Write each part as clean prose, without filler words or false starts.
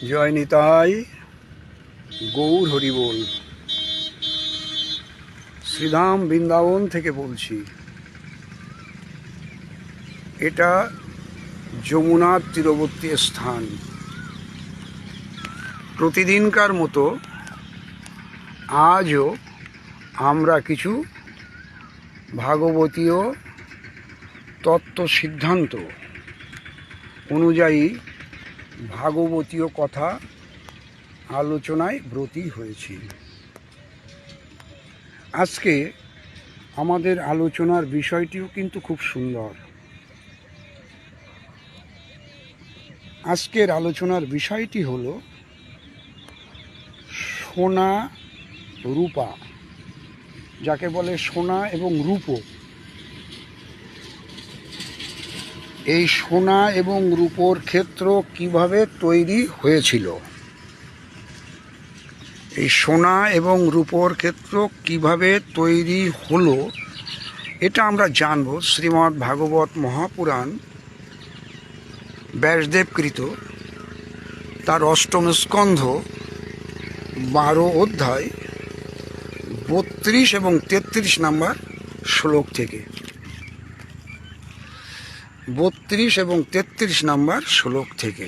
জয় নিতাই, গৌর হরিবোল। শ্রীধাম বৃন্দাবন থেকে বলছি। এটা যমুনার তীরবর্তী স্থান। প্রতিদিনকার মতো আজও আমরা কিছু ভাগবতীয় তত্ত্ব সিদ্ধান্ত অনুযায়ী ভাগবতীয় কথা আলোচনায় ব্রতী হয়েছি। আজকে আমাদের আলোচনার বিষয়টিও কিন্তু খুব সুন্দর। আজকের আলোচনার বিষয়টি হলো সোনা রূপা, যাকে বলে সোনা এবং রূপো। এই সোনা এবং রূপোর ক্ষেত্র কিভাবে তৈরি হয়েছিল, এই সোনা এবং রূপোর ক্ষেত্র কিভাবে তৈরি হলো, এটা আমরা জানব শ্রীমদ্ ভাগবত মহাপুরাণ ব্যাসদেবকৃত তার অষ্টম স্কন্ধ 12 অধ্যায় 32 এবং 33 নম্বর শ্লোক থেকে। 32 এবং 33 নম্বর শ্লোক থেকে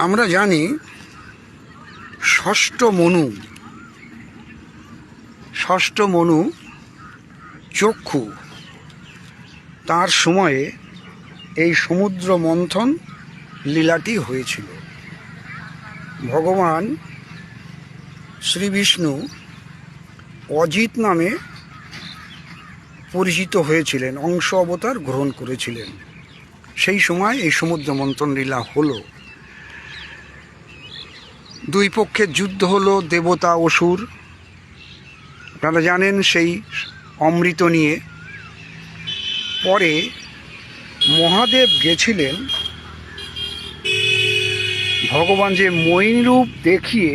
আমরা জানি ষষ্ঠ মনু চক্ষু, তার সময়ে এই সমুদ্র মন্থন লীলাটি হয়েছিল। ভগবান শ্রী বিষ্ণু অজিত নামে পরিচিত হয়েছিলেন, অংশ অবতার গ্রহণ করেছিলেন। সেই সময় এই সমুদ্র মন্থন লীলা হলো। দুই পক্ষের যুদ্ধ হলো, দেবতা অসুর। আপনারা জানেন সেই অমৃত নিয়ে। পরে মহাদেব গেছিলেন, ভগবান যে মোহিনী রূপ দেখিয়ে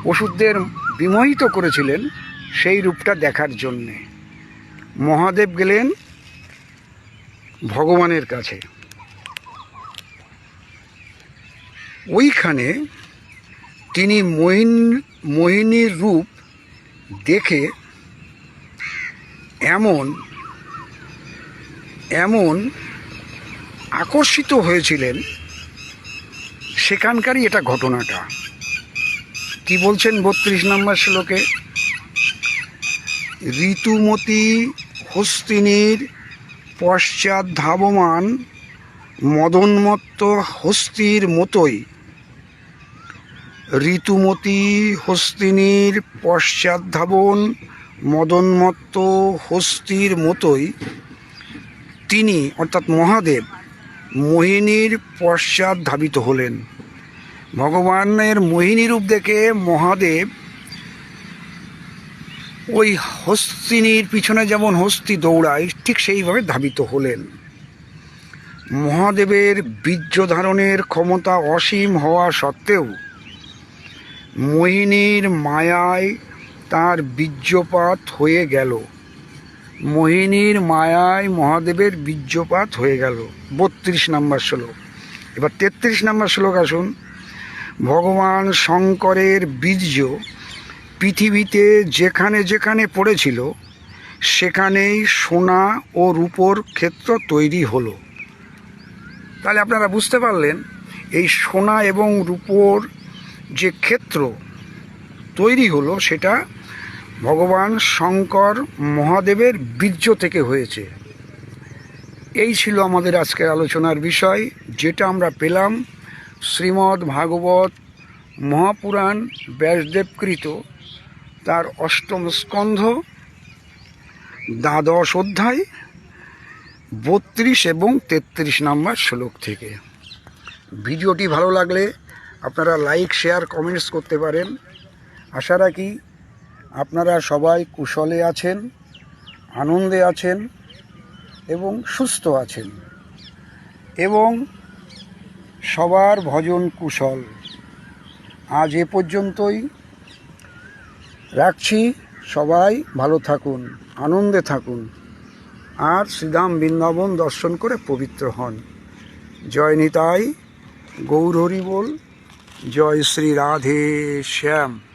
অসুরদের বিমোহিত করেছিলেন সেই রূপটা দেখার জন্যে মহাদেব গেলেন ভগবানের কাছে। ওইখানে তিনি মোহিনীর রূপ দেখে এমন আকর্ষিত হয়েছিলেন, সেখানকারই এটা ঘটনাটা। কি বলছেন 32 নম্বর শ্লোকে? ঋতুমতী হস্তিনীর পশ্চাৎ ধাবমান মদোন্মত্ত হস্তির মতোই। ঋতুমতী হস্তিনীর পশ্চাৎ ধাবন মদোন্মত্ত হস্তির মতোই তিনি অর্থাৎ মহাদেব মোহিনীর পশ্চাৎ ধাবিত হলেন। ভগবানের মোহিনী রূপ দেখে মহাদেব ওই হস্তিনীর পিছনে যেমন হস্তি দৌড়ায় ঠিক সেইভাবে ধাবিত হলেন। মহাদেবের বীর্য ধারণের ক্ষমতা অসীম হওয়া সত্ত্বেও মোহিনীর মায়ায় তার বীর্যপাত হয়ে গেল। মোহিনীর মায়ায় মহাদেবের বীর্যপাত হয়ে গেল। 32 নম্বর শ্লোক। এবার 33 নম্বর শ্লোক আসুন। ভগবান শঙ্করের বীর্য পৃথিবীতে যেখানে যেখানে পড়েছিল সেখানেই সোনা ও রূপোর ক্ষেত্র তৈরি হলো। তাহলে আপনারা বুঝতে পারলেন এই সোনা এবং রূপোর যে ক্ষেত্র তৈরি হলো সেটা ভগবান শঙ্কর মহাদেবের বীর্য থেকে হয়েছে। এই ছিল আমাদের আজকের আলোচনার বিষয়, যেটা আমরা পেলাম শ্রীমদ্ ভাগবত মহাপুরাণ ব্যাসদেবকৃত তার অষ্টম স্কন্ধ 12 অধ্যায় 32 এবং 33 নম্বর শ্লোক থেকে। ভিডিওটি ভালো লাগলে আপনারা লাইক, শেয়ার, কমেন্টস করতে পারেন। আশা রাখি আপনারা সবাই কুশলে আছেন, আনন্দে আছেন এবং সুস্থ আছেন, এবং সবার ভজন কুশল। আজ এ পর্যন্তই রাখছি। সবাই ভালো থাকুন, আনন্দে থাকুন, আর শ্রীধাম বৃন্দাবন দর্শন করে পবিত্র হন। জয় নিতাই, গৌর হরি বল, জয় শ্রী রাধে শ্যাম।